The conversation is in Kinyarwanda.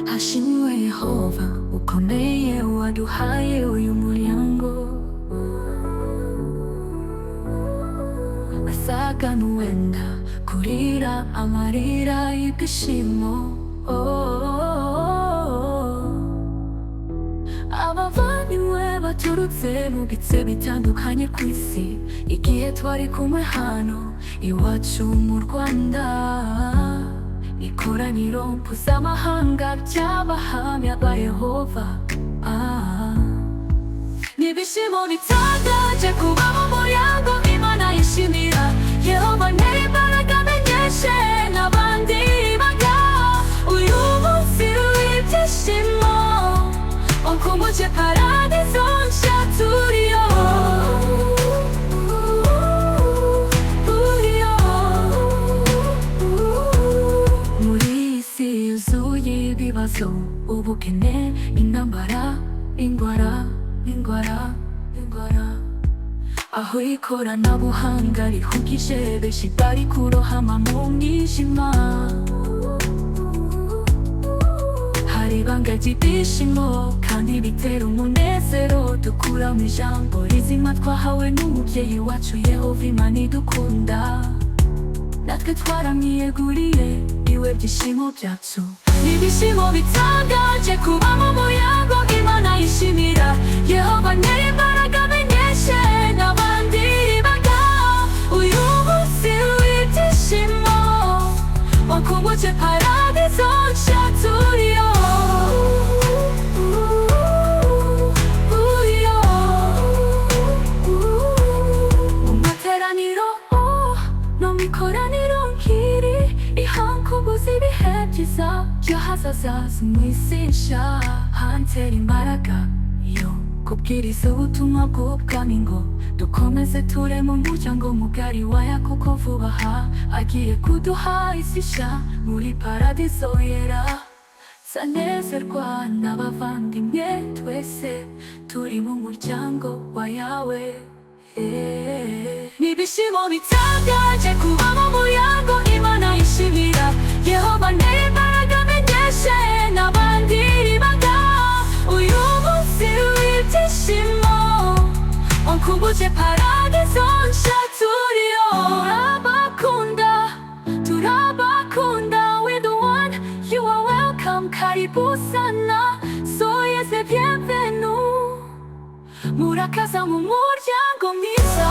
Hashimiwe Yehova, ukomeye waduhaye uyu muryango. Asaga n'uwenda kurira amarira y'ibishimo. Abavandimwe baturutse mu bice bitandukanye ku isi, igihe twari kumwe hano iwacu mu Rwanda, ikoraniro mpuzamahanga ry'abahamya ba Yehova. N'ibishimo bitangaje kuba mu muryango Imana yishimira. Yehova ntera imbaraga amenyeshe n'abandi baga uyu munsi w'ibyishimo, wakumbuje paradizo nshya turiyo. Ibibazo, ubukene, intambara, indwara, aho ikoranabuhanga rihugije benshi bari kurohama mu mwijima, hari ibanga ry'ibyishimo kandi bitera umunezero dukura mu ijambo rizima twahawe n'umubyeyi wacu Yehova Imana idukunda. Natwe twaramwiyeguriye, iwe byishimo byacu. N'ibishimo bitangaje kuba mu muryango Imana yishimira. Yehova ntera imbaraga amenyeshe n'abandi baga uyu munsi w'ibyishimo, wakumbuje paradizo nshya turiyo. Mu materaniro no mu ikoraniro nk'iri, ihankubuza ibihe byiza by'ahazaza mu isi nshya. Hantera imbaraga yo kubwiriza ubutumwa bw'ubwami ngo dukomeze ture mu muryango mugari wa Yakobo. Vuba aha agiye kuduha isi nshya muri paradizo yera. Sanezerwa n'abavandimwe twese turi mu muryango wa Yawe. N'ibishimo bitangaje kuba mu muryango Imana yishimira. Yehova ntera imbaraga amenyeshe n'abandi baga uyu munsi w'ibyishimo, wakumbuje paradizo nshya turiyo. Turabakunda, we the one, you are welcome, karibu sana, soyez bienvenue, murakaza mu muryango mwiza.